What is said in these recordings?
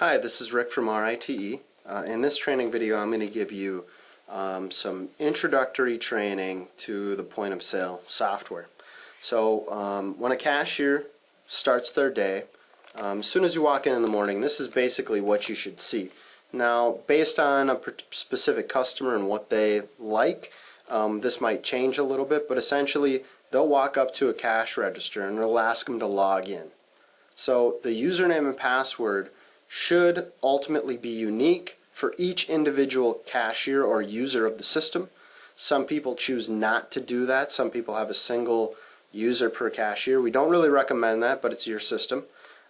Hi, this is Rick from RITE. In this training video I'm going to give you some introductory training to the point of sale software. So when a cashier starts their day, as soon as you walk in the morning, this is basically what you should see. Now, based on a specific customer and what they like, this might change a little bit, but essentially they'll walk up to a cash register and it'll ask them to log in. So the username and password should ultimately be unique for each individual cashier or user of the system. Some people choose not to do that. Some people have a single user per cashier. We don't really recommend that, but it's your system.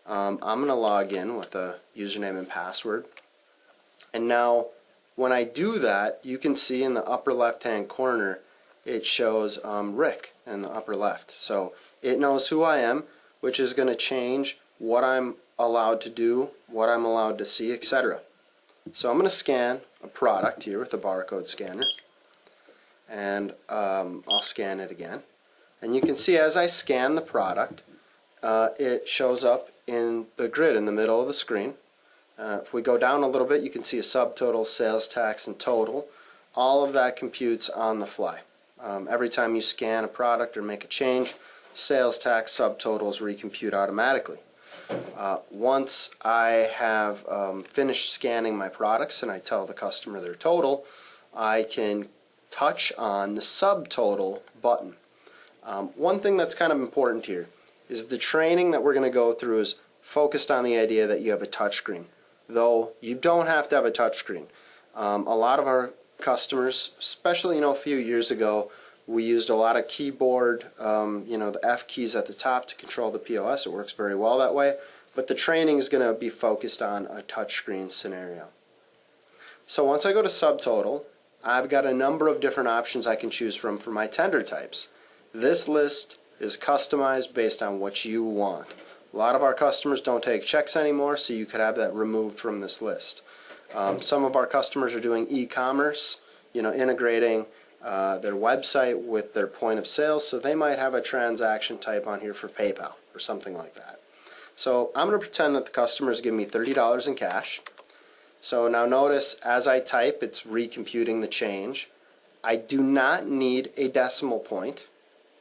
I'm going to log in with a username and password. And now when I do that, you can see in the upper left hand corner it shows Rick in the upper left. So it knows who I am, which is going to change what I'm allowed to do, what I'm allowed to see, etc. So I'm going to scan a product here with a barcode scanner, and I'll scan it again. And you can see as I scan the product, it shows up in the grid in the middle of the screen. If we go down a little bit, you can see a subtotal, sales tax, and total. All of that computes on the fly. Every time you scan a product or make a change, sales tax subtotals recompute automatically. Once I have finished scanning my products and I tell the customer their total, I can touch on the subtotal button. One thing that's kind of important here is the training that we're going to go through is focused on the idea that you have a touchscreen, though you don't have to have a touchscreen. A lot of our customers, especially a few years ago, we used a lot of keyboard, the F keys at the top to control the POS. It works very well that way, but the training is going to be focused on a touchscreen scenario. So once I go to subtotal, I've got a number of different options I can choose from for my tender types. This list is customized based on what you want. A lot of our customers don't take checks anymore, so you could have that removed from this list. Some of our customers are doing e-commerce, integrating their website with their point of sale, so they might have a transaction type on here for PayPal or something like that. So I'm going to pretend that the customer is giving me $30 in cash. So now notice as I type, it's recomputing the change. I do not need a decimal point.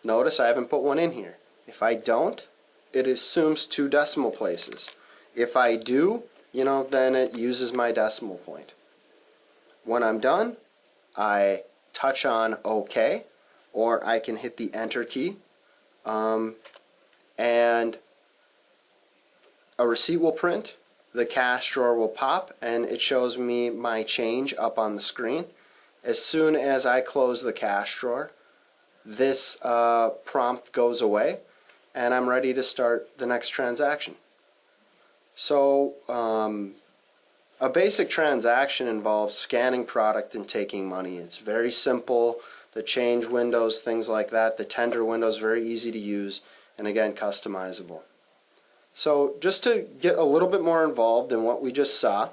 Notice I haven't put one in here. If I don't, it assumes 2 decimal places. If I do, then it uses my decimal point. When I'm done, I touch on OK, or I can hit the Enter key, and a receipt will print, the cash drawer will pop, and it shows me my change up on the screen. As soon as I close the cash drawer, this prompt goes away, and I'm ready to start the next transaction. So a basic transaction involves scanning product and taking money. It's very simple. The change windows, things like that, the tender windows, very easy to use, and again, customizable. So just to get a little bit more involved in what we just saw,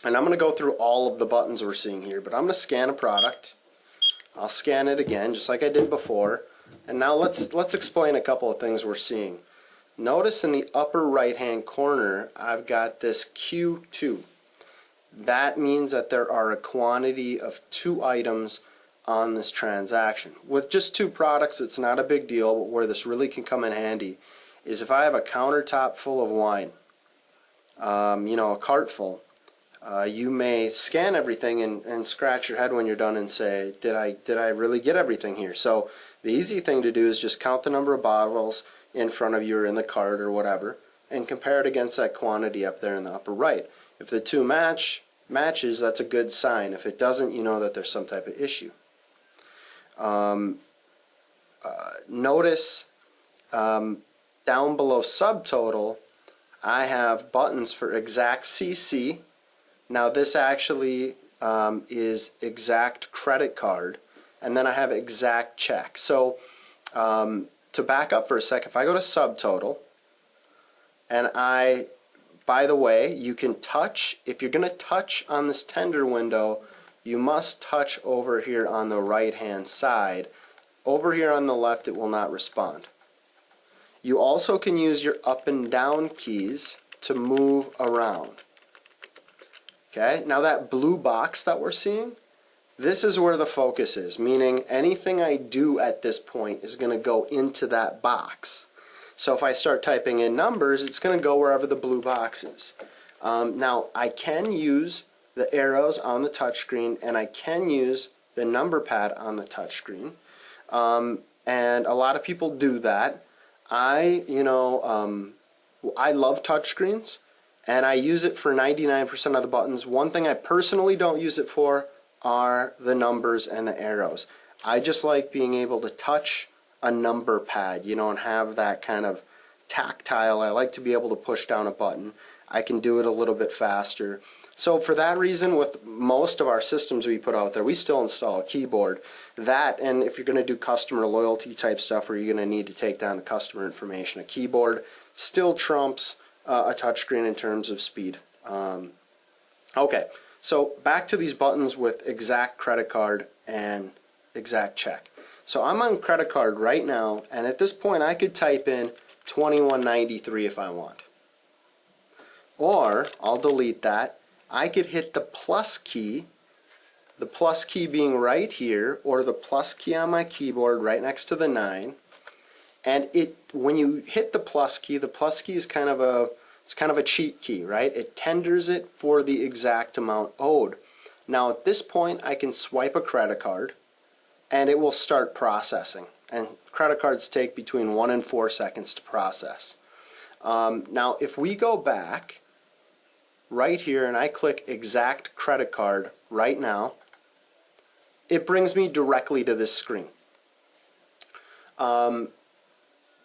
and I'm going to go through all of the buttons we're seeing here, but I'm going to scan a product. I'll scan it again, just like I did before. And now let's explain a couple of things we're seeing. Notice in the upper right hand corner I've got this Q2. That means that there are a quantity of 2 items on this transaction. With just 2 products, it's not a big deal, but where this really can come in handy is if I have a countertop full of wine, a cart full, you may scan everything and scratch your head when you're done and say, did I really get everything here? So the easy thing to do is just count the number of bottles in front of you or in the cart or whatever, and compare it against that quantity up there in the upper right. If the 2 matches, that's a good sign. If it doesn't, you know that there's some type of issue. Notice down below subtotal, I have buttons for exact CC. Now this actually is exact credit card, and then I have exact check. So to back up for a sec, if I go to subtotal, and by the way, you can touch, if you're going to touch on this tender window, you must touch over here on the right hand side. Over here on the left it will not respond. You also can use your up and down keys to move around. Okay, now that blue box that we're seeing, this is where the focus is, meaning anything I do at this point is going to go into that box. So if I start typing in numbers, it's going to go wherever the blue box is. Now I can use the arrows on the touchscreen, and I can use the number pad on the touchscreen, and a lot of people do that. I love touchscreens, and I use it for 99% of the buttons. One thing I personally don't use it for are the numbers and the arrows. I just like being able to touch a number pad, and have that kind of tactile. I like to be able to push down a button. I can do it a little bit faster. So for that reason, with most of our systems we put out there, we still install a keyboard. That, and if you're going to do customer loyalty type stuff where you're going to need to take down the customer information, a keyboard still trumps a touchscreen in terms of speed. Okay, so back to these buttons with exact credit card and exact check. So I'm on credit card right now, and at this point I could type in $21.93 if I want. Or I'll delete that. I could hit the plus key being right here, or the plus key on my keyboard right next to the 9. And when you hit the plus key is kind of a cheat key, right? It tenders it for the exact amount owed. Now at this point I can swipe a credit card and it will start processing. And credit cards take between 1 and 4 seconds to process. Now if we go back right here and I click exact credit card right now, it brings me directly to this screen.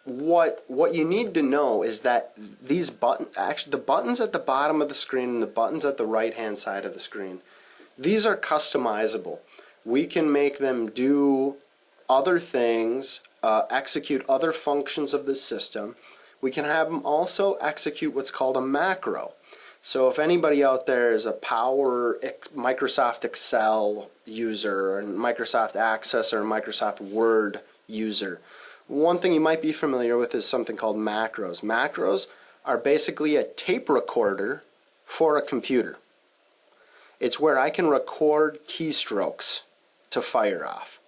What you need to know is that these buttons, actually the buttons at the bottom of the screen and the buttons at the right hand side of the screen, these are customizable. We can make them do other things, execute other functions of the system. We can have them also execute what's called a macro. So if anybody out there is a Microsoft Excel user, or Microsoft Access, or Microsoft Word user, one thing you might be familiar with is something called macros. Macros are basically a tape recorder for a computer. It's where I can record keystrokes to fire off.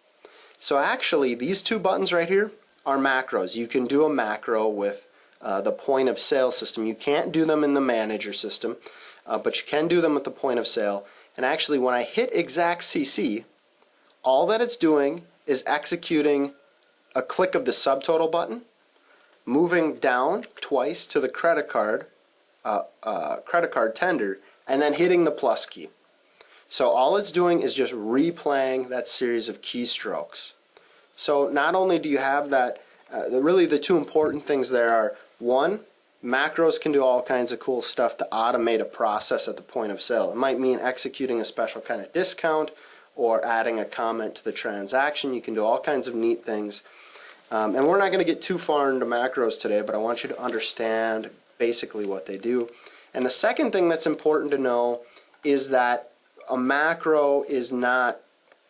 So actually these two buttons right here are macros. You can do a macro with the point of sale system. You can't do them in the manager system, but you can do them at the point of sale. And actually when I hit exact CC, all that it's doing is executing a click of the subtotal button, moving down twice to the credit card tender, and then hitting the plus key. So all it's doing is just replaying that series of keystrokes. So not only do you have that, really the two important things there are, one, macros can do all kinds of cool stuff to automate a process at the point of sale. It might mean executing a special kind of discount or adding a comment to the transaction. You can do all kinds of neat things. And we're not going to get too far into macros today, but I want you to understand basically what they do. And the second thing that's important to know is that a macro is not,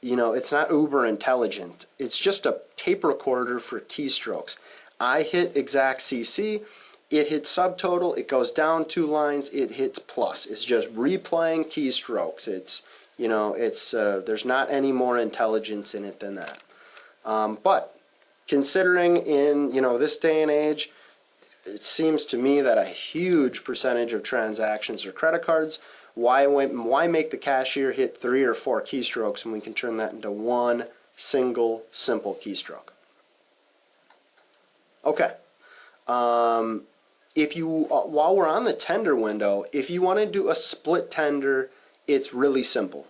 it's not uber intelligent. It's just a tape recorder for keystrokes. I hit exact CC, it hits subtotal, it goes down 2 lines, it hits plus. It's just replaying keystrokes. It's, there's not any more intelligence in it than that. But considering in this day and age, it seems to me that a huge percentage of transactions are credit cards. Why make the cashier hit 3 or 4 keystrokes when we can turn that into one single simple keystroke? Okay. If you while we're on the tender window, if you want to do a split tender, it's really simple.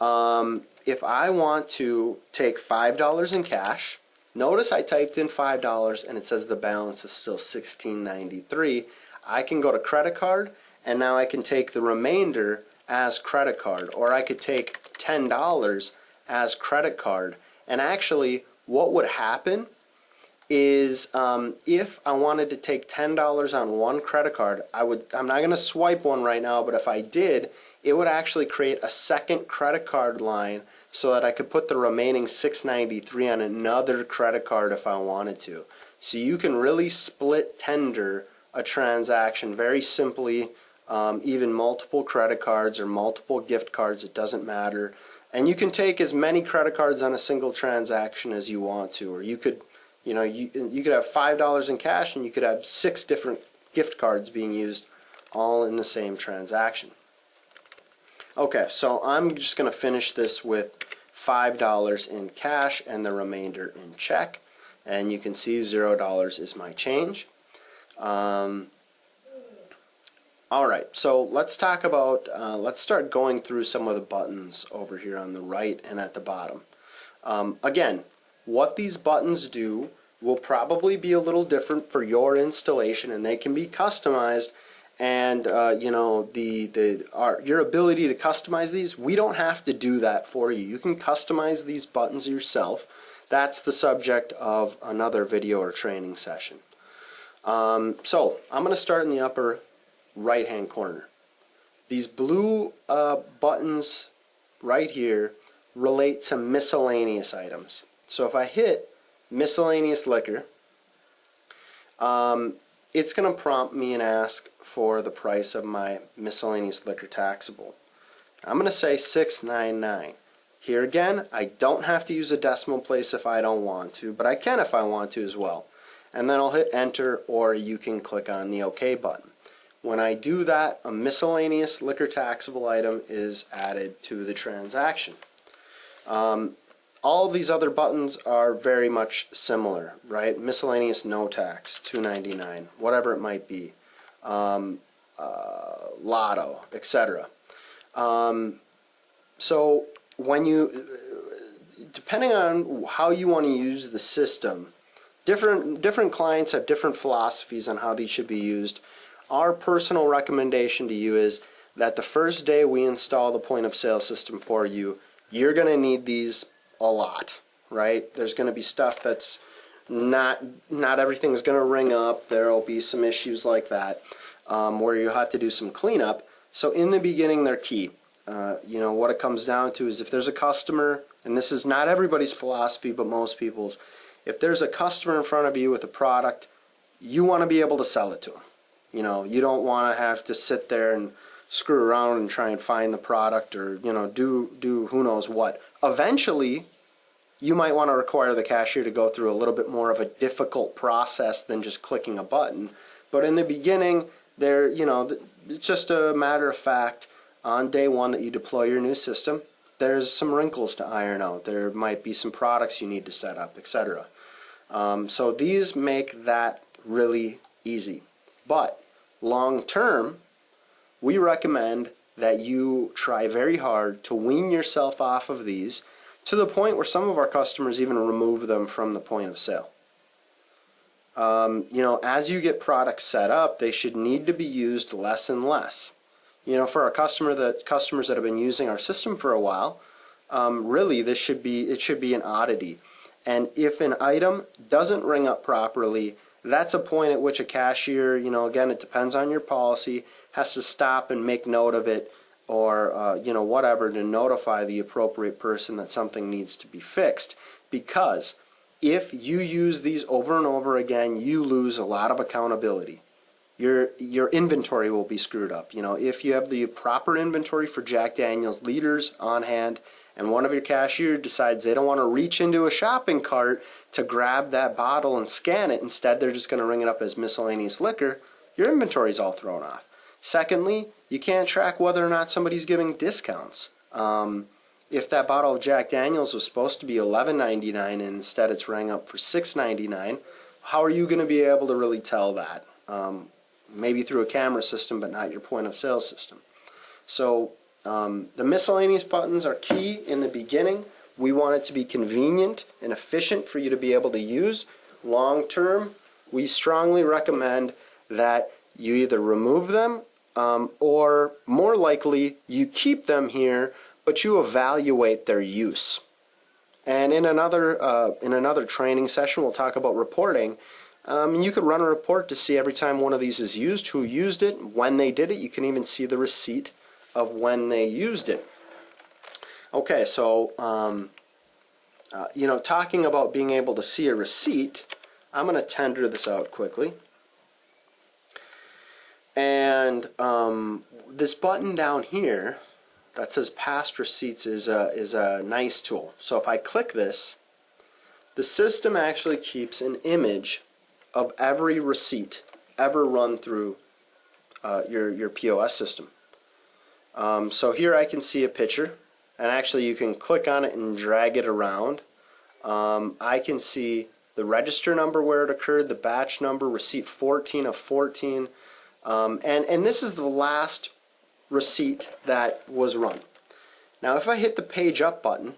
If I want to take $5 in cash, notice I typed in $5 and it says the balance is still $16.93. I can go to credit card and now I can take the remainder as credit card, or I could take $10 as credit card. And actually what would happen is if I wanted to take $10 on one credit card, I'm not going to swipe one right now, but if I did, it would actually create a second credit card line so that I could put the remaining $6.93 on another credit card if I wanted to. So you can really split tender a transaction very simply even multiple credit cards or multiple gift cards, it doesn't matter. And you can take as many credit cards on a single transaction as you want to, or you could, you could have $5 in cash and you could have 6 different gift cards being used all in the same transaction. Okay, so I'm just going to finish this with $5 in cash and the remainder in check. And you can see $0 is my change. Alright, so let's talk about, let's start going through some of the buttons over here on the right and at the bottom. Again, what these buttons do will probably be a little different for your installation, and they can be customized. And your ability to customize these, we don't have to do that for you. You can customize these buttons yourself. That's the subject of another video or training session. So I'm going to start in the upper right hand corner. These blue buttons right here relate to miscellaneous items. So if I hit miscellaneous liquor, it's going to prompt me and ask for the price of my miscellaneous liquor taxable. I'm going to say $6.99. Here again, I don't have to use a decimal place if I don't want to, but I can if I want to as well. And then I'll hit enter, or you can click on the OK button. When I do that, a miscellaneous liquor taxable item is added to the transaction. All of these other buttons are very much similar, right? Miscellaneous no tax, $2.99, whatever it might be, lotto, etc. So when you, depending on how you want to use the system, different clients have different philosophies on how these should be used. Our personal recommendation to you is that the first day we install the point of sale system for you, you're going to need these a lot, right? There's going to be stuff that's not everything's going to ring up. There'll be some issues like that where you'll have to do some cleanup. So in the beginning, they're key. What it comes down to is if there's a customer, and this is not everybody's philosophy, but most people's, if there's a customer in front of you with a product, you want to be able to sell it to them. You don't want to have to sit there and screw around and try and find the product, or do who knows what. Eventually, you might want to require the cashier to go through a little bit more of a difficult process than just clicking a button. But in the beginning, it's just a matter of fact. On day one that you deploy your new system, there's some wrinkles to iron out. There might be some products you need to set up, etc. So these make that really easy. But long term, we recommend that you try very hard to wean yourself off of these to the point where some of our customers even remove them from the point of sale. As you get products set up, they should need to be used less and less. For our customers that have been using our system for a while, really it should be an oddity. And if an item doesn't ring up properly, that's a point at which a cashier, again, it depends on your policy, has to stop and make note of it, or whatever, to notify the appropriate person that something needs to be fixed. Because if you use these over and over again, you lose a lot of accountability. Your inventory will be screwed up. If you have the proper inventory for Jack Daniel's liters on hand, and one of your cashiers decides they don't want to reach into a shopping cart to grab that bottle and scan it, instead they're just going to ring it up as miscellaneous liquor, your inventory's all thrown off. Secondly, you can't track whether or not somebody's giving discounts. If that bottle of Jack Daniel's was supposed to be $11.99 and instead it's rang up for $6.99, how are you going to be able to really tell that? Maybe through a camera system, but not your point of sale system. So the miscellaneous buttons are key in the beginning. We want it to be convenient and efficient for you to be able to use. Long term, we strongly recommend that you either remove them or more likely you keep them here, but you evaluate their use. And in another training session, we'll talk about reporting. You could run a report to see every time one of these is used, who used it, when they did it. You can even see the receipt of when they used it. Okay, so talking about being able to see a receipt, I'm going to tender this out quickly. And this button down here that says Past Receipts is a nice tool. So if I click this, the system actually keeps an image of every receipt ever run through your POS system. So here I can see a picture, and actually you can click on it and drag it around. I can see the register number where it occurred, the batch number, receipt 14 of 14, and this is the last receipt that was run. Now if I hit the page up button,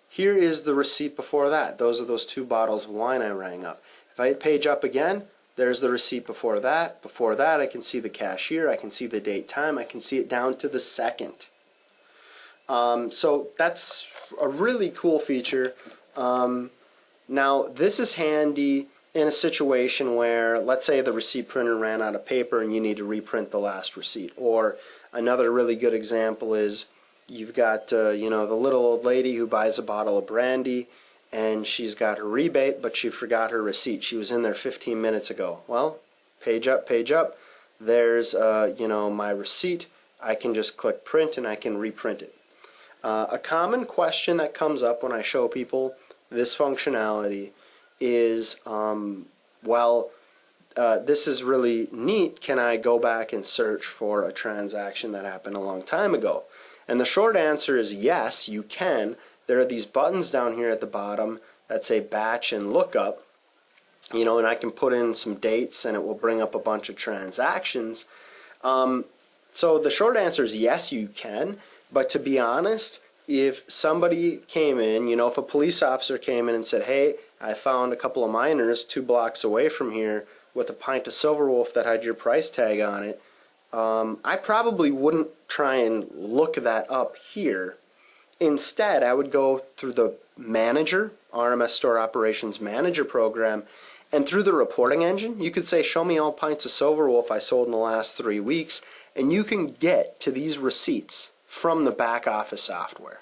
here is the receipt before that. Those are those 2 bottles of wine I rang up. If I hit page up again, there's the receipt before that. Before that, I can see the cashier, I can see the date, time, I can see it down to the second. So that's a really cool feature. Now this is handy in a situation where, let's say the receipt printer ran out of paper and you need to reprint the last receipt. Or another really good example is you've got you know, the little old lady who buys a bottle of brandy and she's got her rebate, but she forgot her receipt. She was in there 15 minutes ago. Well, page up, there's you know, my receipt. I can just click print and I can reprint it. A common question that comes up when I show people this functionality is, well, this is really neat. Can I go back and search for a transaction that happened a long time ago? And the short answer is yes, you can. There are these buttons down here at the bottom that say batch and lookup, you know, and I can put in some dates and it will bring up a bunch of transactions. So the short answer is yes, you can. But to be honest, if somebody came in, you know, if a police officer came in and said, hey, I found a couple of minors 2 blocks away from here with a pint of Silver Wolf that had your price tag on it, I probably wouldn't try and look that up here. Instead, I would go through the Manager, RMS Store Operations Manager program, and through the reporting engine, you could say, show me all pints of Silver Wolf I sold in the last 3 weeks, and you can get to these receipts from the back office software.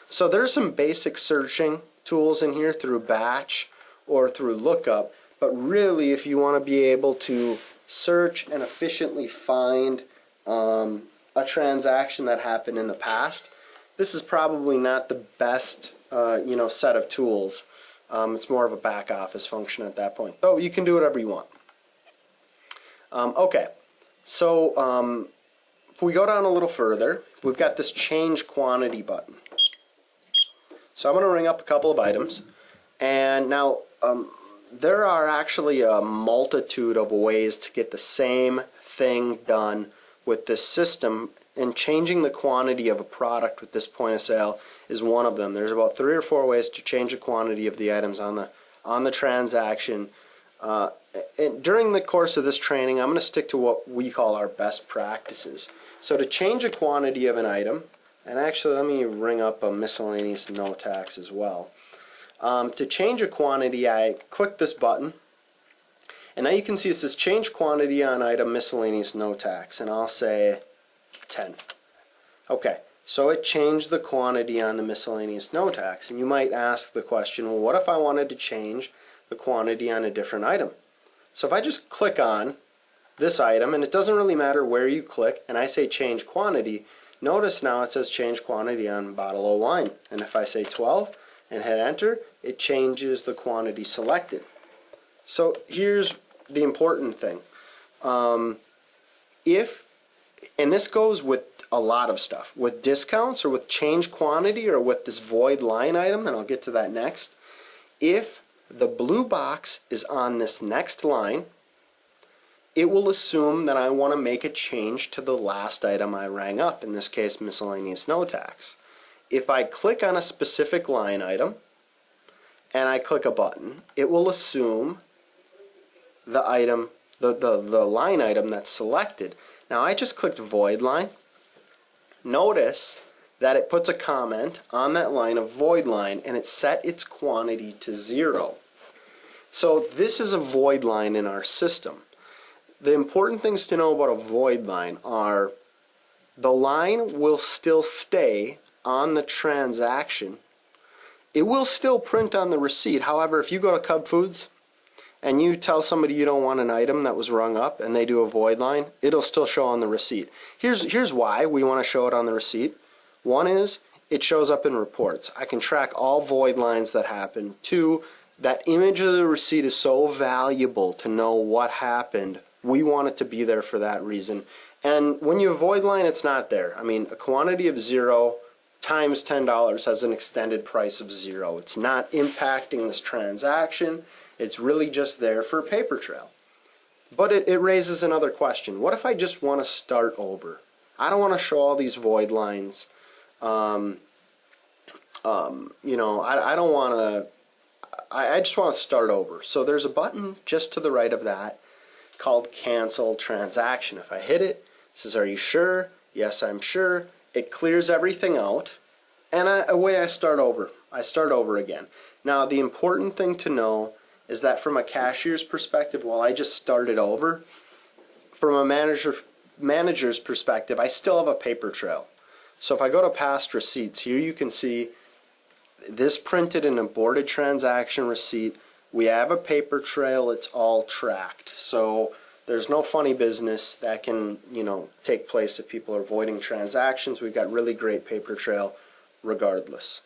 So there's some basic searching tools in here through batch or through lookup, but really if you want to be able to search and efficiently find a transaction that happened in the past, this is probably not the best you know, set of tools. It's more of a back office function at that point, though you can do whatever you want. Okay, so if we go down a little further, we've got this change quantity button. So I'm going to ring up a couple of items, and now there are actually a multitude of ways to get the same thing done with this system, and changing the quantity of a product with this point of sale is one of them. There's about 3 or 4 ways to change the quantity of the items on the transaction. And during the course of this training, I'm going to stick to what we call our best practices. So to change a quantity of an item, and actually let me ring up a miscellaneous no tax as well. To change a quantity, I click this button, and now you can see it says change quantity on item miscellaneous no tax, and I'll say 10. Okay, so it changed the quantity on the miscellaneous no tax, and you might ask the question, well, what if I wanted to change the quantity on a different item? So if I just click on this item, and it doesn't really matter where you click, and I say change quantity, notice now it says change quantity on bottle of wine, and if I say 12 and hit enter, it changes the quantity selected. So here's the important thing. And this goes with a lot of stuff, with discounts or with change quantity or with this void line item, and I'll get to that next. If the blue box is on this next line, it will assume that I want to make a change to the last item I rang up, in this case miscellaneous no tax. If I click on a specific line item and I click a button, it will assume the item, the line item that's selected. Now I just clicked void line. Notice that it puts a comment on that line of void line, and it set its quantity to 0. So this is a void line in our system. The important things to know about a void line are the line will still stay on the transaction. It will still print on the receipt. However, if you go to Cub Foods and you tell somebody you don't want an item that was rung up and they do a void line, it'll still show on the receipt. Here's why we want to show it on the receipt. One is it shows up in reports. I can track all void lines that happen. Two, that image of the receipt is so valuable to know what happened. We want it to be there for that reason. And when you void line, it's not there. I mean, a quantity of 0 times $10 has an extended price of 0. It's not impacting this transaction. It's really just there for a paper trail. But it raises another question. What if I just want to start over? I don't want to show all these void lines. I don't want to. I just want to start over. So there's a button just to the right of that called Cancel Transaction. If I hit it, it says, "Are you sure?" Yes, I'm sure. It clears everything out, and away I start over. I start over again. Now, the important thing to know is that from a cashier's perspective, while I just started over, from a manager's perspective, I still have a paper trail. So if I go to past receipts, here you can see this printed and aborted transaction receipt. We have a paper trail. It's all tracked. So there's no funny business that can, take place if people are avoiding transactions. We've got really great paper trail regardless.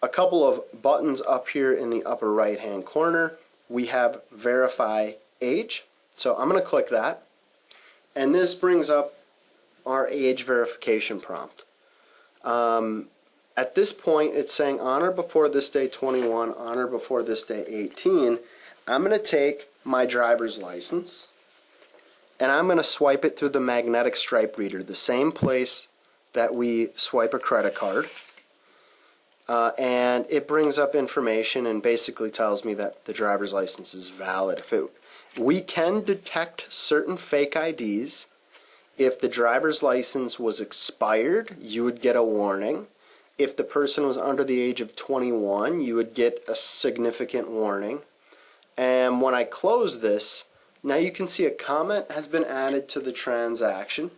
A couple of buttons up here in the upper right hand corner. We have Verify Age. So I'm going to click that. And this brings up our age verification prompt. At this point, it's saying on or before this day 21, on or before this day 18. I'm going to take my driver's license and I'm going to swipe it through the magnetic stripe reader, the same place that we swipe a credit card. And it brings up information and basically tells me that the driver's license is valid. We can detect certain fake IDs. If the driver's license was expired, you would get a warning. If the person was under the age of 21, you would get a significant warning. And when I close this, now you can see a comment has been added to the transaction.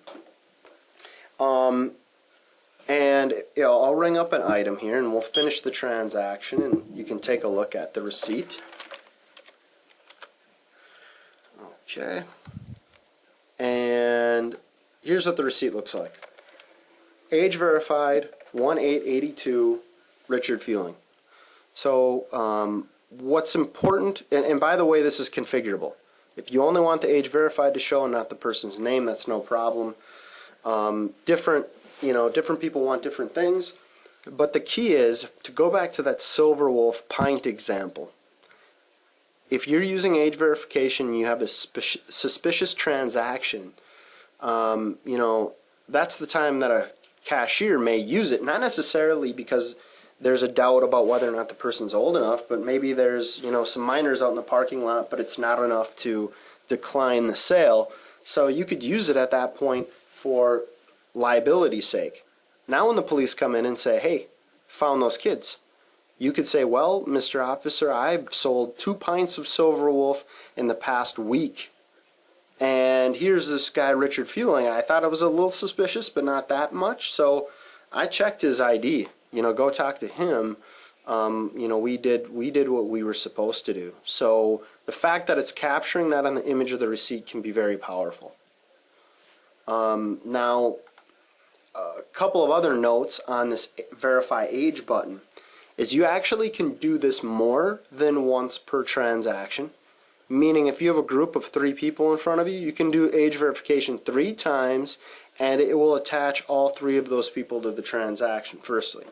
I'll ring up an item here and we'll finish the transaction and you can take a look at the receipt. Okay. And here's what the receipt looks like. Age verified, 1/8/82, Richard Fueling. So what's important, and by the way, this is configurable. If you only want the age verified to show and not the person's name, that's no problem. Different people want different things. But the key is, to go back to that Silver Wolf pint example, if you're using age verification and you have a suspicious transaction, that's the time that a cashier may use it. Not necessarily because there's a doubt about whether or not the person's old enough, but maybe there's some minors out in the parking lot, but it's not enough to decline the sale. So you could use it at that point for liability's sake. Now when the police come in and say, "Hey, found those kids," you could say, "Well, Mr. Officer, I've sold 2 pints of Silver Wolf in the past week. And here's this guy, Richard Fueling. I thought it was a little suspicious, but not that much. So I checked his ID. Go talk to him. We did what we were supposed to do." So the fact that it's capturing that on the image of the receipt can be very powerful. Now, a couple of other notes on this Verify Age button is you actually can do this more than once per transaction. Meaning if you have a group of 3 people in front of you, you can do age verification 3 times and it will attach all 3 of those people to the transaction, firstly.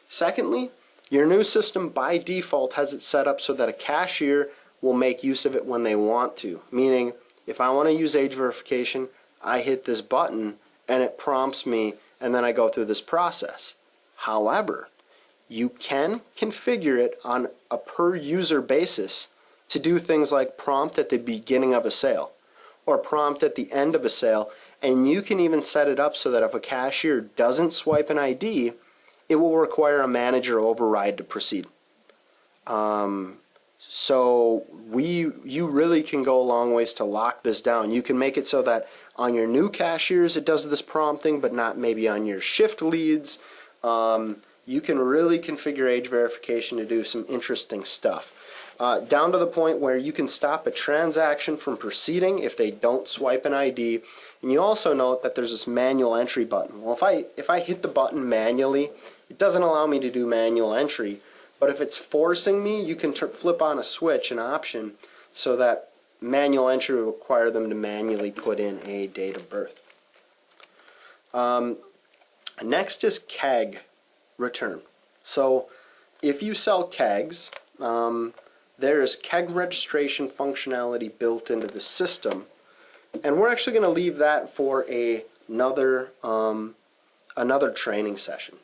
Secondly, your new system by default has it set up so that a cashier will make use of it when they want to. Meaning, if I want to use age verification, I hit this button and it prompts me and then I go through this process. However, you can configure it on a per user basis to do things like prompt at the beginning of a sale or prompt at the end of a sale, and you can even set it up so that if a cashier doesn't swipe an ID, it will require a manager override to proceed. So you really can go a long ways to lock this down. You can make it so that on your new cashiers it does this prompting, but not maybe on your shift leads. you can really configure age verification to do some interesting stuff. Down to the point where you can stop a transaction from proceeding if they don't swipe an ID. And you also note that there's this manual entry button. Well, if I hit the button manually, it doesn't allow me to do manual entry. But if it's forcing me, you can flip on a switch, an option, so that manual entry will require them to manually put in a date of birth. Next is keg return. So if you sell kegs, there is keg registration functionality built into the system, and we're actually going to leave that for another training session.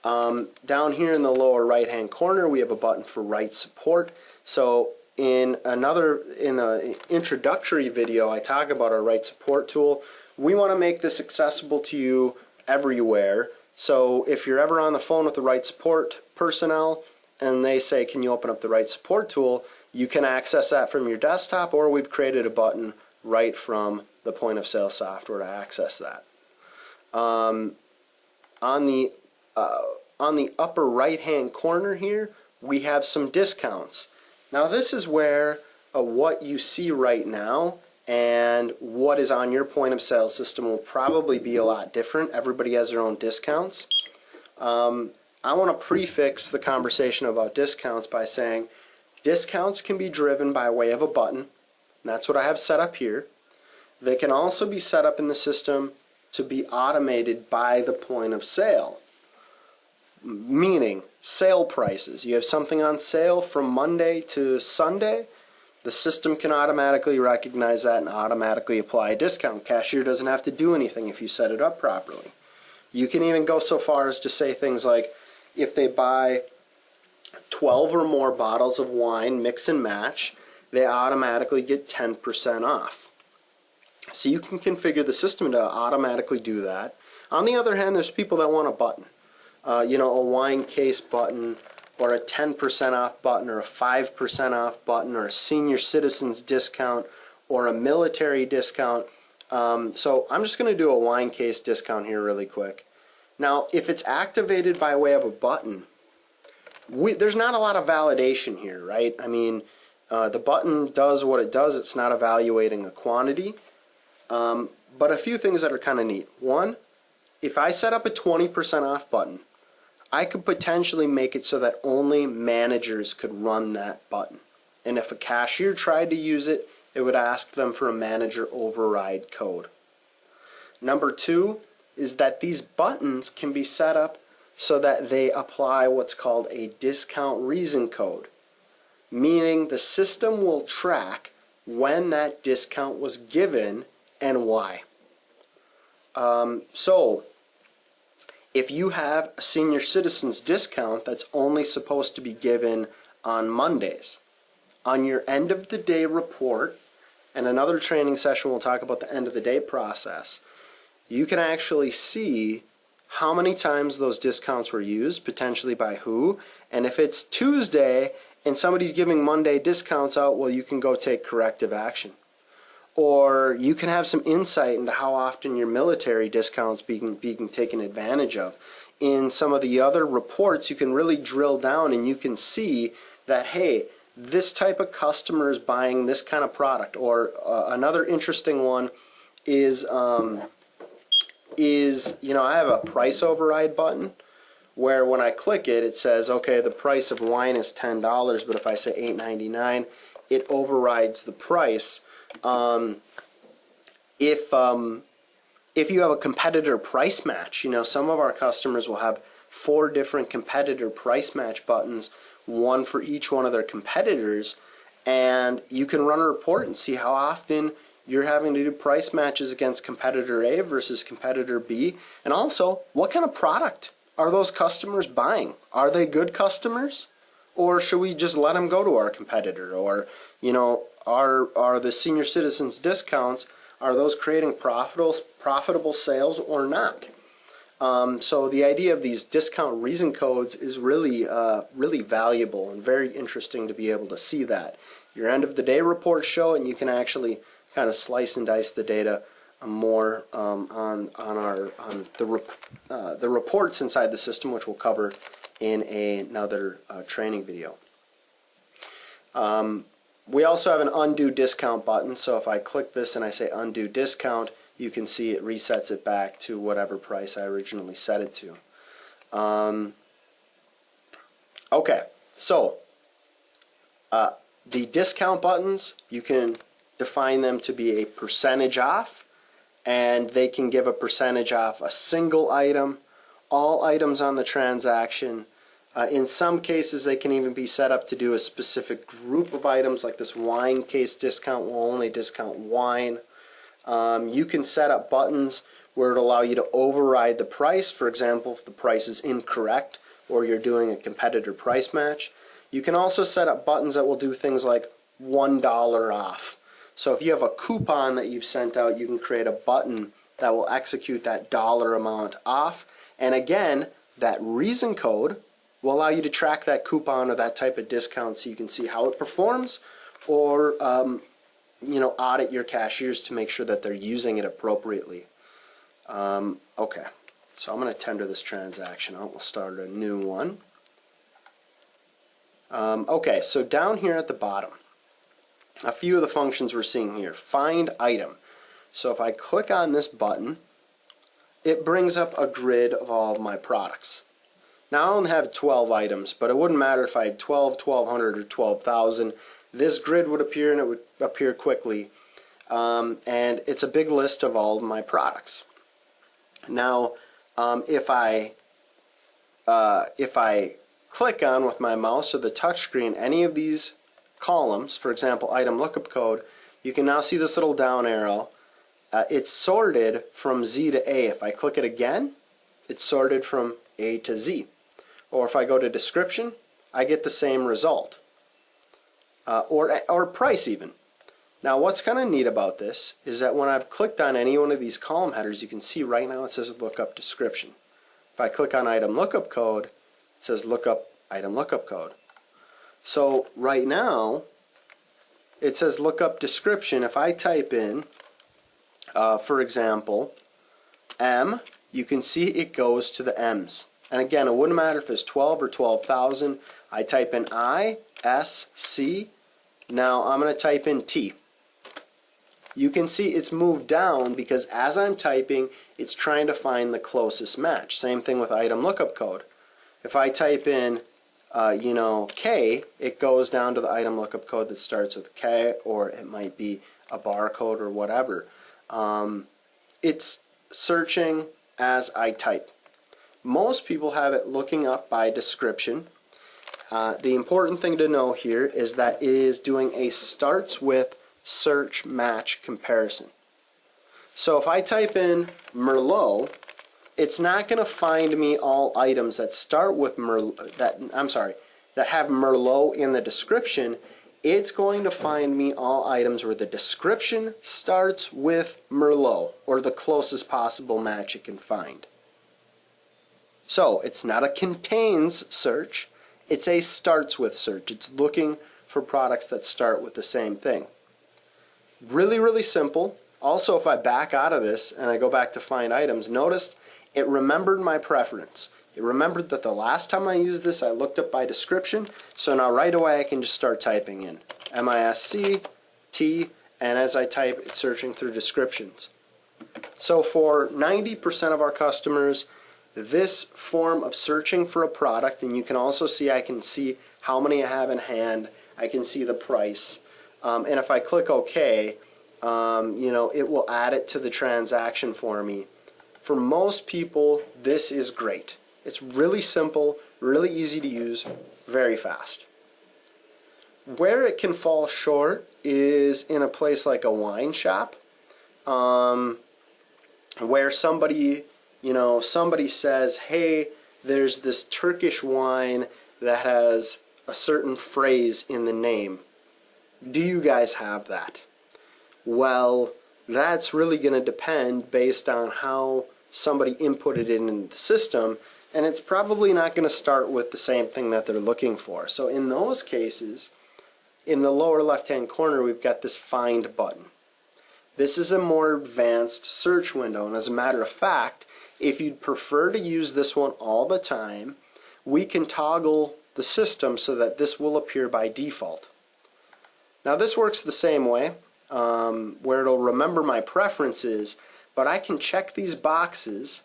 Down here in the lower right hand corner we have a button for RITE support. So in the introductory video I talk about our RITE support tool. We want to make this accessible to you everywhere. So if you're ever on the phone with the RITE support personnel and they say, can you open up the RITE support tool, you can access that from your desktop, or we've created a button right from the point of sale software to access that. On the upper right hand corner here we have some discounts. Now this is where what you see right now and what is on your point of sale system will probably be a lot different. Everybody has their own discounts. I want to prefix the conversation about discounts by saying discounts can be driven by way of a button, and that's what I have set up here. They can also be set up in the system to be automated by the point of sale, meaning sale prices. You have something on sale from Monday to Sunday, the system can automatically recognize that and automatically apply a discount. Cashier doesn't have to do anything if you set it up properly. You can even go so far as to say things like, if they buy 12 or more bottles of wine, mix and match, they automatically get 10% off. So you can configure the system to automatically do that. On the other hand, there's people that want a button. A wine case button, or a 10% off button, or a 5% off button, or a senior citizens discount, or a military discount. So I'm just going to do a wine case discount here really quick. Now, if it's activated by way of a button, there's not a lot of validation here, right? I mean, the button does what it does. It's not evaluating a quantity. But a few things that are kind of neat. One, if I set up a 20% off button, I could potentially make it so that only managers could run that button. And if a cashier tried to use it, it would ask them for a manager override code. Number two is that these buttons can be set up so that they apply what's called a discount reason code, meaning the system will track when that discount was given and why. So if you have a senior citizens discount that's only supposed to be given on Mondays, on your end of the day report, and another training session will talk about the end of the day process, you can actually see how many times those discounts were used, potentially by who, and if it's Tuesday and somebody's giving Monday discounts out, well, you can go take corrective action. Or you can have some insight into how often your military discounts being taken advantage of. In some of the other reports, you can really drill down and you can see that, hey, this type of customer is buying this kind of product. Or another interesting one is I have a price override button where when I click it, it says, okay, the price of wine is $10, but if I say $8.99, it overrides the price. If you have a competitor price match, some of our customers will have 4 different competitor price match buttons, one for each one of their competitors, and you can run a report and see how often you're having to do price matches against competitor A versus competitor B, and also what kind of product are those customers buying? Are they good customers, or should we just let them go to our competitor? Or are the senior citizens discounts, are those creating profitable sales or not? So the idea of these discount reason codes is really valuable and very interesting to be able to see that. Your end of the day reports show, and you can actually kind of slice and dice the data more on the reports inside the system, which we'll cover in another training video. We also have an undo discount button, so if I click this and I say undo discount, you can see it resets it back to whatever price I originally set it to. Okay, so the discount buttons, you can define them to be a percentage off, and they can give a percentage off a single item, all items on the transaction. In some cases, they can even be set up to do a specific group of items, like this wine case discount will only discount wine. You can set up buttons where it'll allow you to override the price. For example, if the price is incorrect or you're doing a competitor price match. You can also set up buttons that will do things like $1 off. So if you have a coupon that you've sent out, you can create a button that will execute that dollar amount off. And again, that reason code will allow you to track that coupon or that type of discount so you can see how it performs, or audit your cashiers to make sure that they're using it appropriately. Okay, so I'm going to tender this transaction out. We'll start a new one. Okay, so down here at the bottom, a few of the functions we're seeing here. Find item. So if I click on this button, it brings up a grid of all of my products. Now I only have 12 items, but it wouldn't matter if I had 12, 1200, or 12,000. This grid would appear, and it would appear quickly. And it's a big list of all of my products. Now, if I click on with my mouse or the touchscreen any of these columns, for example, item lookup code, you can now see this little down arrow. It's sorted from Z to A. If I click it again, it's sorted from A to Z. Or if I go to description, I get the same result. Or price even. Now what's kind of neat about this is that when I've clicked on any one of these column headers, you can see right now it says lookup description. If I click on item lookup code, it says lookup item lookup code. So right now it says lookup description. If I type in, for example, M, you can see it goes to the M's. And again, it wouldn't matter if it's 12 or 12,000. I type in I, S, C. Now I'm going to type in T. You can see it's moved down because as I'm typing, it's trying to find the closest match. Same thing with item lookup code. If I type in, K, it goes down to the item lookup code that starts with K, or it might be a barcode or whatever. It's searching as I type. Most people have it looking up by description. The important thing to know here is that it is doing a starts with search match comparison. So if I type in Merlot, it's not going to find me all items that start with that have Merlot in the description. It's going to find me all items where the description starts with Merlot, or the closest possible match it can find. So it's not a contains search, it's a starts with search. It's looking for products that start with the same thing. Really, really simple. Also, if I back out of this and I go back to find items, notice it remembered my preference. It remembered that the last time I used this, I looked up by description. So now right away I can just start typing in MISC, T, and as I type, it's searching through descriptions. So for 90% of our customers, this form of searching for a product, and you can also see, I can see how many I have in hand, I can see the price, and if I click OK, it will add it to the transaction for me. For most people, this is great. It's really simple, really easy to use, very fast. Where it can fall short is in a place like a wine shop, where somebody says, hey, there's this Turkish wine that has a certain phrase in the name. Do you guys have that? Well, that's really going to depend based on how somebody inputted it in the system, and it's probably not going to start with the same thing that they're looking for. So in those cases, in the lower left-hand corner, we've got this find button. This is a more advanced search window, and as a matter of fact, if you'd prefer to use this one all the time, we can toggle the system so that this will appear by default. Now this works the same way, where it'll remember my preferences, but I can check these boxes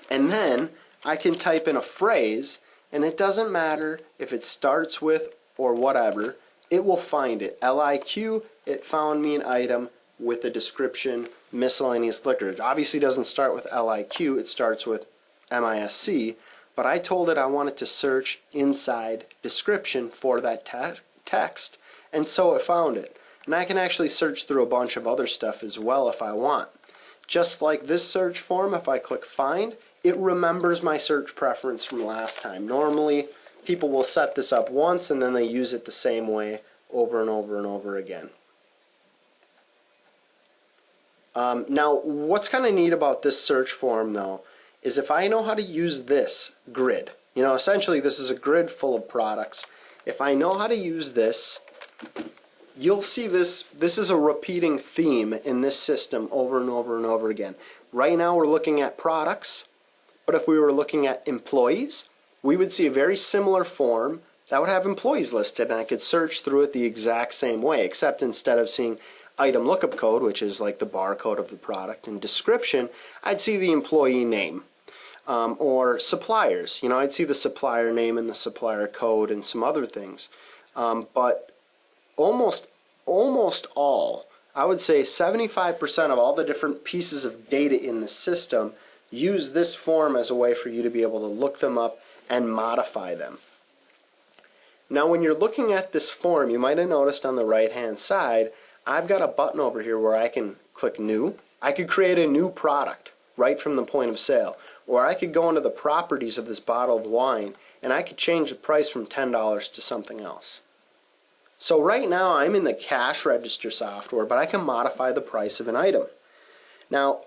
and then I can type in a phrase, and it doesn't matter if it starts with or whatever, it will find it. LIQ, it found me an item with the description miscellaneous liquor. It obviously doesn't start with LIQ, it starts with MISC, but I told it I wanted to search inside description for that text, and so it found it. And I can actually search through a bunch of other stuff as well if I want. Just like this search form, if I click find, it remembers my search preference from last time. Normally, people will set this up once and then they use it the same way over and over and over again. Now, what's kind of neat about this search form, though, is if I know how to use this grid, essentially this is a grid full of products. If I know how to use this, you'll see this is a repeating theme in this system over and over and over again. Right now we're looking at products, but if we were looking at employees, we would see a very similar form that would have employees listed, and I could search through it the exact same way, except instead of seeing item lookup code, which is like the barcode of the product, and description, I'd see the employee name. Or suppliers, I'd see the supplier name and the supplier code and some other things. But almost all, I would say 75% of all the different pieces of data in the system use this form as a way for you to be able to look them up and modify them. Now when you're looking at this form, you might have noticed on the right hand side, I've got a button over here where I can click new. I could create a new product right from the point of sale, or I could go into the properties of this bottle of wine and I could change the price from $10 to something else. So right now I'm in the cash register software, but I can modify the price of an item. Now,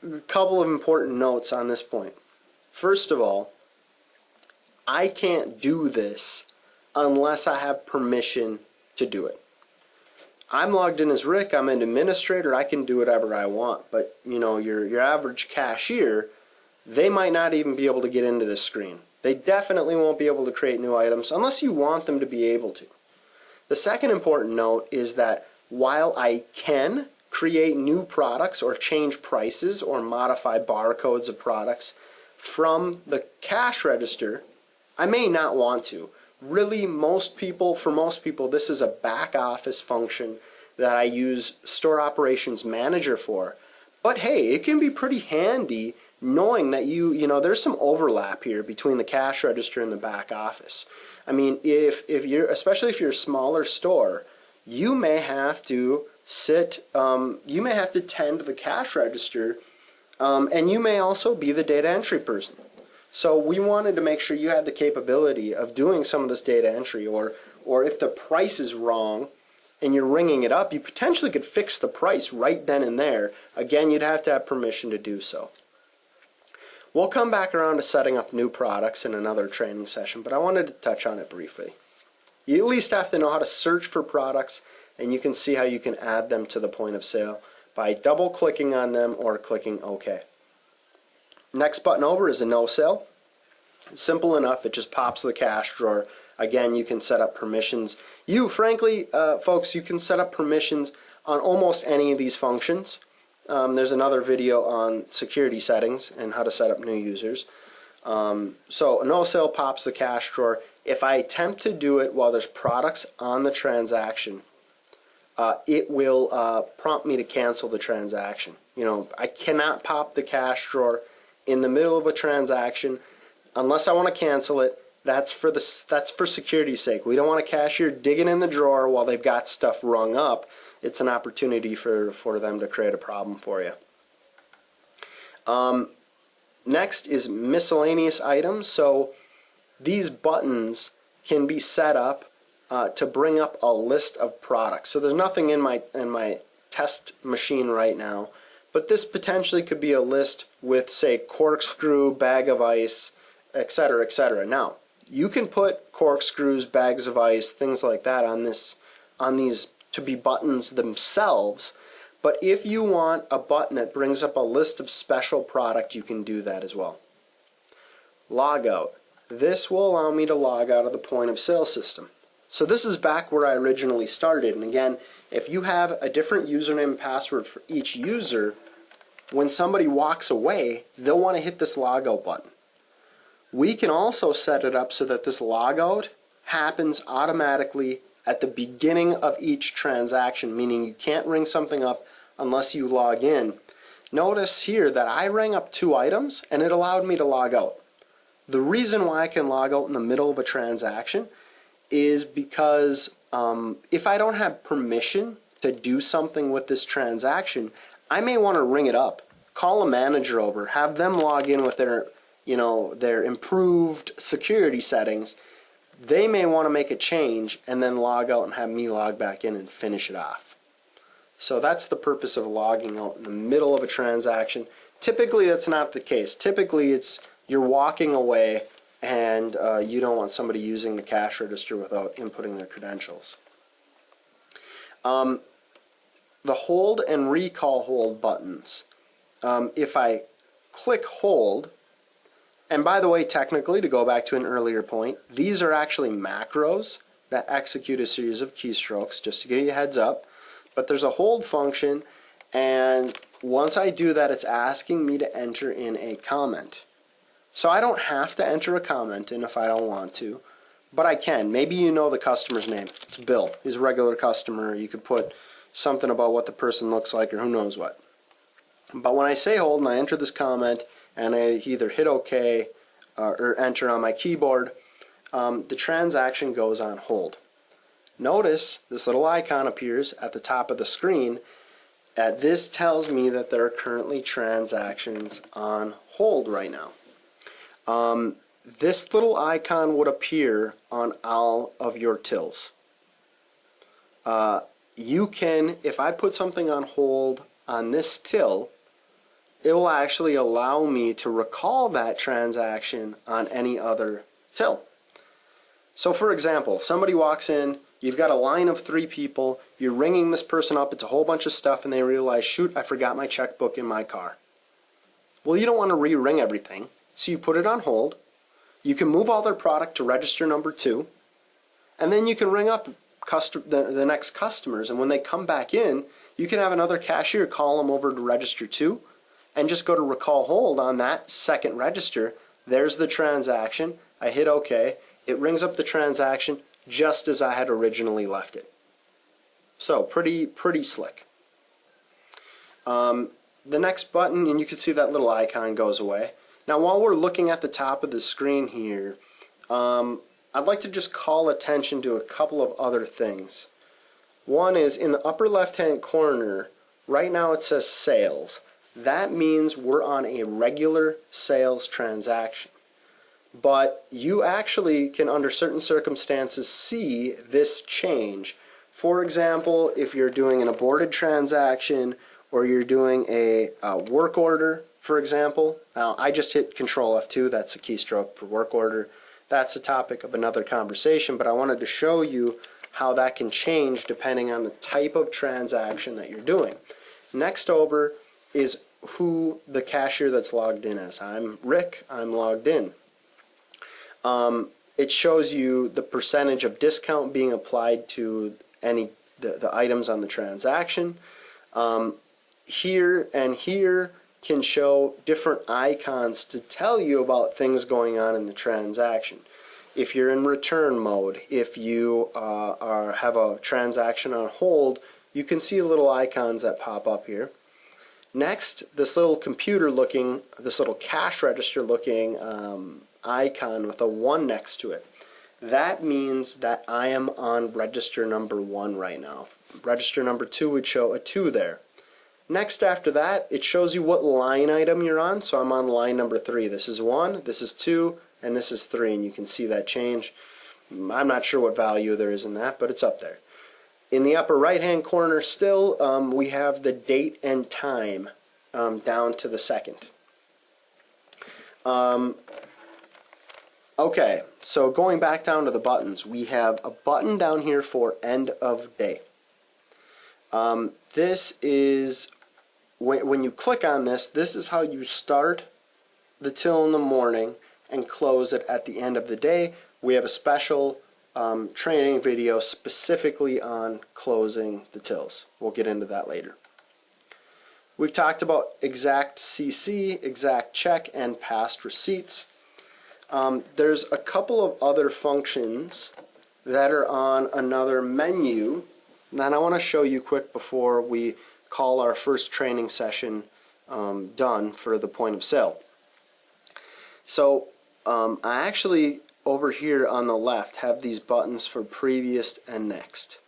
a couple of important notes on this point. First of all, I can't do this unless I have permission to do it. I'm logged in as Rick, I'm an administrator, I can do whatever I want, but your average cashier, they might not even be able to get into this screen. They definitely won't be able to create new items unless you want them to be able to. The second important note is that while I can create new products or change prices or modify barcodes of products from the cash register, I may not want to. Really, for most people, this is a back office function that I use Store Operations Manager for. But hey, it can be pretty handy knowing that there's some overlap here between the cash register and the back office. I mean, especially if you're a smaller store, you may have to you may have to tend the cash register, and you may also be the data entry person. So we wanted to make sure you had the capability of doing some of this data entry, or if the price is wrong and you're ringing it up, you potentially could fix the price right then and there. Again, you'd have to have permission to do so. We'll come back around to setting up new products in another training session, but I wanted to touch on it briefly. You at least have to know how to search for products, and you can see how you can add them to the point of sale by double-clicking on them or clicking OK. Next button over is a no sale. Simple enough, it just pops the cash drawer. Again, you can set up permissions. Frankly, folks, you can set up permissions on almost any of these functions. There's another video on security settings and how to set up new users. So a no sale pops the cash drawer. If I attempt to do it while there's products on the transaction, it will prompt me to cancel the transaction. I cannot pop the cash drawer in the middle of a transaction unless I want to cancel it. That's for security's sake. We don't want a cashier digging in the drawer while they've got stuff rung up. It's an opportunity for them to create a problem for you. Next is miscellaneous items. So these buttons can be set up to bring up a list of products. So there's nothing in my test machine right now, but this potentially could be a list with, say, corkscrew, bag of ice, etc., etc. Now, you can put corkscrews, bags of ice, things like that on these to be buttons themselves, But if you want a button that brings up a list of special product, you can do that as well. Log out. This will allow me to log out of the point of sale system. So this is back where I originally started. And again, if you have a different username and password for each user, when somebody walks away, they'll want to hit this logout button. We can also set it up so that this logout happens automatically at the beginning of each transaction, meaning you can't ring something up unless you log in. Notice here that I rang up 2 items and it allowed me to log out. The reason why I can log out in the middle of a transaction is because if I don't have permission to do something with this transaction, I may want to ring it up, call a manager over, have them log in with their improved security settings. They may want to make a change and then log out and have me log back in and finish it off. So that's the purpose of logging out in the middle of a transaction. Typically that's not the case. Typically it's you're walking away and you don't want somebody using the cash register without inputting their credentials. The hold and recall hold buttons. If I click hold, and by the way, technically, to go back to an earlier point, these are actually macros that execute a series of keystrokes, just to give you a heads up. But there's a hold function, and once I do that, it's asking me to enter in a comment. So I don't have to enter a comment in if I don't want to, but I can. Maybe you know the customer's name. It's Bill. He's a regular customer. You could put something about what the person looks like or who knows what. But when I say hold and I enter this comment and I either hit OK or enter on my keyboard, the transaction goes on hold. Notice this little icon appears at the top of the screen. This tells me that there are currently transactions on hold right now. This little icon would appear on all of your tills. You can, if I put something on hold on this till, it will actually allow me to recall that transaction on any other till. So for example, somebody walks in, you've got a line of 3 people, you're ringing this person up, it's a whole bunch of stuff, and they realize, shoot, I forgot my checkbook in my car. Well, you don't want to re-ring everything, so you put it on hold. You can move all their product to register number 2, and then you can ring up the next customers, and when they come back in, you can have another cashier call them over to register 2, and just go to recall hold on that second register. There's the transaction. I hit OK. It rings up the transaction just as I had originally left it. So pretty slick. The next button, and you can see that little icon goes away. Now while we're looking at the top of the screen here, I'd like to just call attention to a couple of other things. One is in the upper left hand corner, right now it says sales. That means we're on a regular sales transaction. But you actually can, under certain circumstances, see this change. For example, if you're doing an aborted transaction or you're doing a work order, for example. Now, I just hit Control F2, that's a keystroke for work order. That's a topic of another conversation, but I wanted to show you how that can change depending on the type of transaction that you're doing. Next over is who the cashier that's logged in is. I'm Rick, I'm logged in. It shows you the percentage of discount being applied to the items on the transaction. Here and here can show different icons to tell you about things going on in the transaction. If you're in return mode, if you have a transaction on hold, you can see little icons that pop up here. Next, this little computer looking, this little cash register looking icon with a 1 next to it. That means that I am on register number 1 right now. Register number 2 would show a 2 there. Next after that, it shows you what line item you're on. So I'm on line number 3. This is 1, this is 2, and this is 3, and you can see that change. I'm not sure what value there is in that, but it's up there. In the upper right hand corner still, we have the date and time down to the second. Okay, so going back down to the buttons, we have a button down here for end of day. this is, when you click on this, this is how you start the till in the morning and close it at the end of the day. We have a special training video specifically on closing the tills. We'll get into that later. We've talked about exact CC, exact check, and past receipts. There's a couple of other functions that are on another menu that I want to show you quick before we call our first training session done for the point of sale. So I actually, over here on the left, have these buttons for previous and next.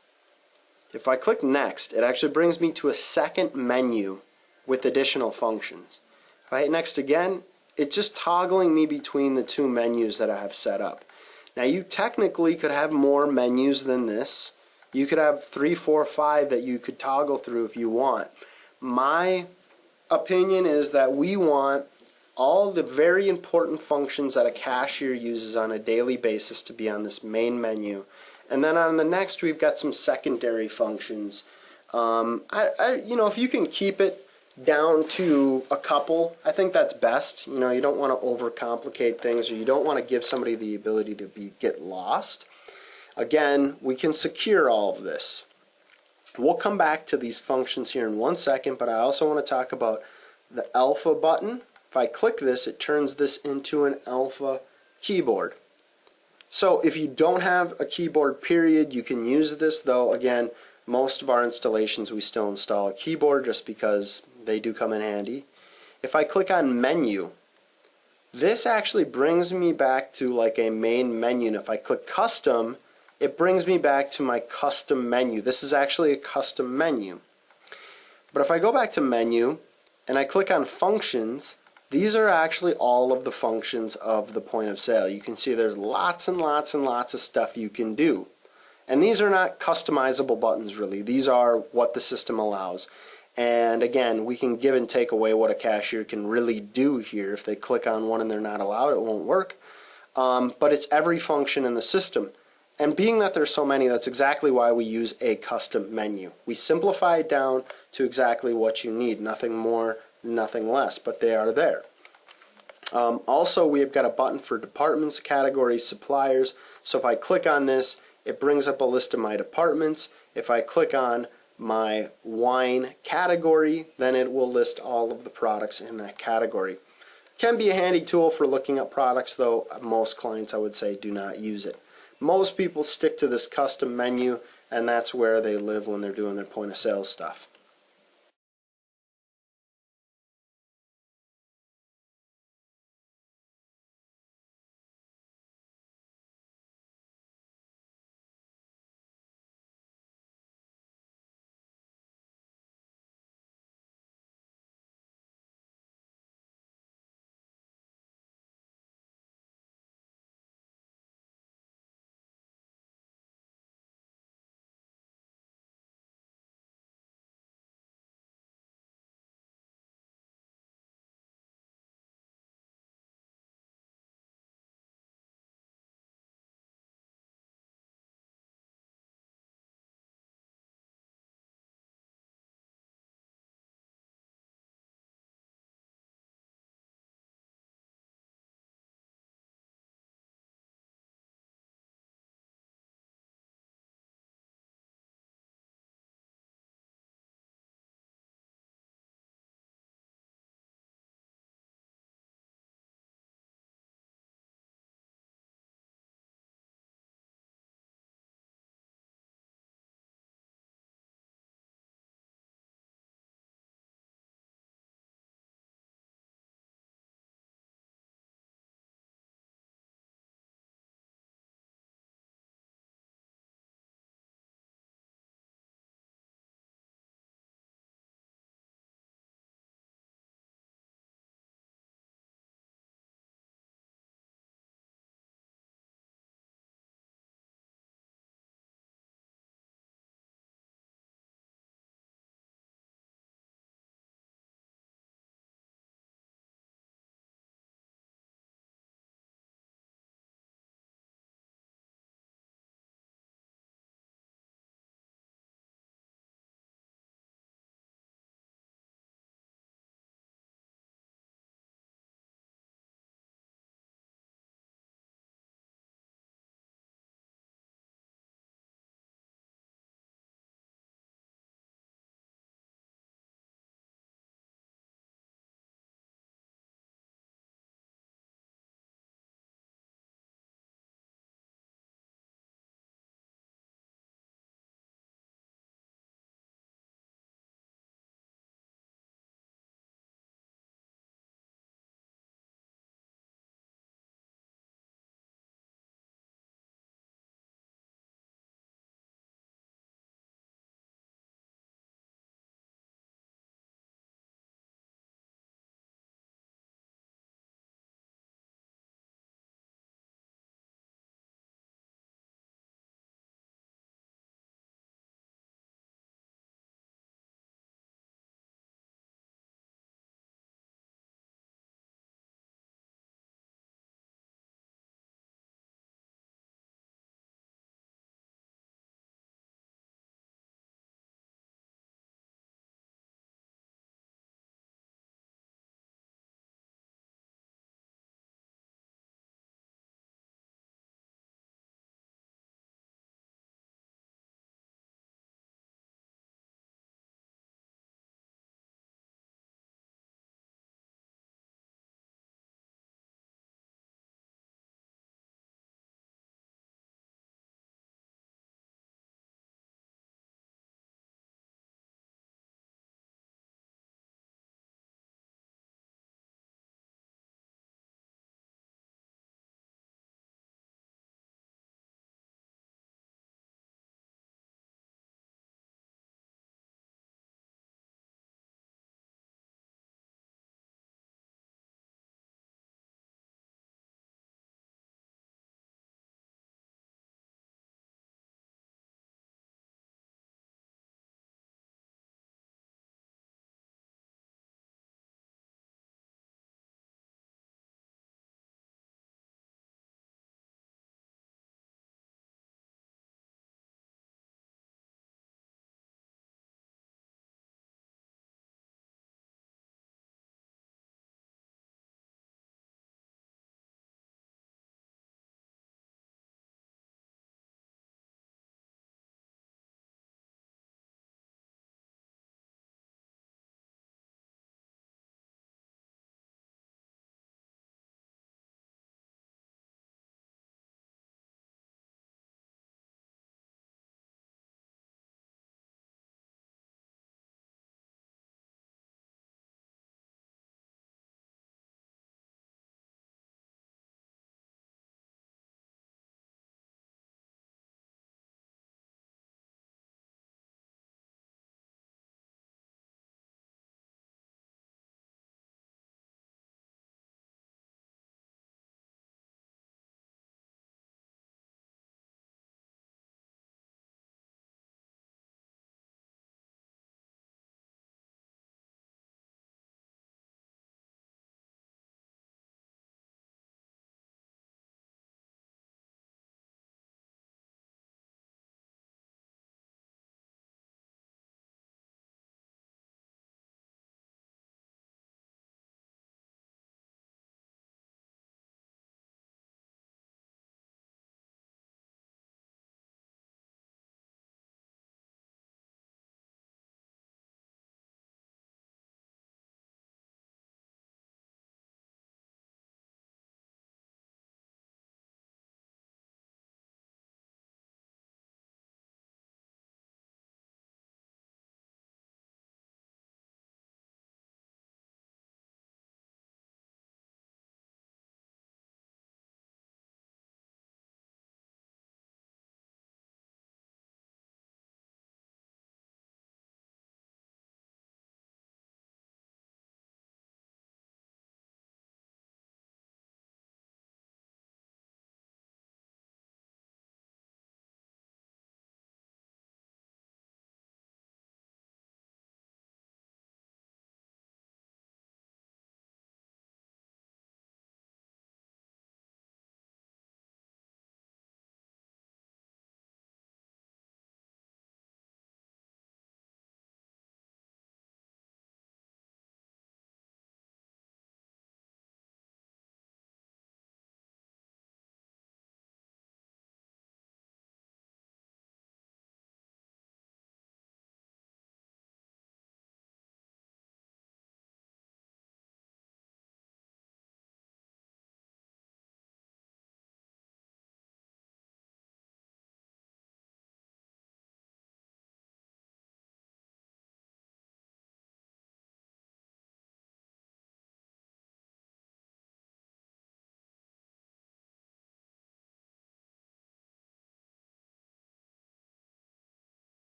If I click next, it actually brings me to a second menu with additional functions. If I hit next again, it's just toggling me between the two menus that I have set up. Now you technically could have more menus than this. You could have 3, 4, 5 that you could toggle through if you want. My opinion is that we want all the very important functions that a cashier uses on a daily basis to be on this main menu. And then on the next, we've got some secondary functions. If you can keep it down to a couple, I think that's best. You don't want to overcomplicate things, or you don't want to give somebody the ability to get lost. Again, we can secure all of this. We'll come back to these functions here in one second, but I also want to talk about the alpha button. If I click this, it turns this into an alpha keyboard. So if you don't have a keyboard period, you can use this, though again, most of our installations we still install a keyboard just because they do come in handy. If I click on menu, this actually brings me back to like a main menu. And if I click custom, it brings me back to my custom menu. This is actually a custom menu. But if I go back to menu and I click on functions, these are actually all of the functions of the point of sale. You can see there's lots and lots and lots of stuff you can do. And these are not customizable buttons really. These are what the system allows. And again, we can give and take away what a cashier can really do here. If they click on one and they're not allowed, it won't work. But it's every function in the system. And being that there's so many, that's exactly why we use a custom menu. We simplify it down to exactly what you need. Nothing more, nothing less, but they are there. Also, we've got a button for departments, categories, suppliers. So if I click on this, it brings up a list of my departments. If I click on my wine category, then it will list all of the products in that category. Can be a handy tool for looking up products, though most clients, I would say, do not use it. Most people stick to this custom menu, and that's where they live when they're doing their point of sale stuff.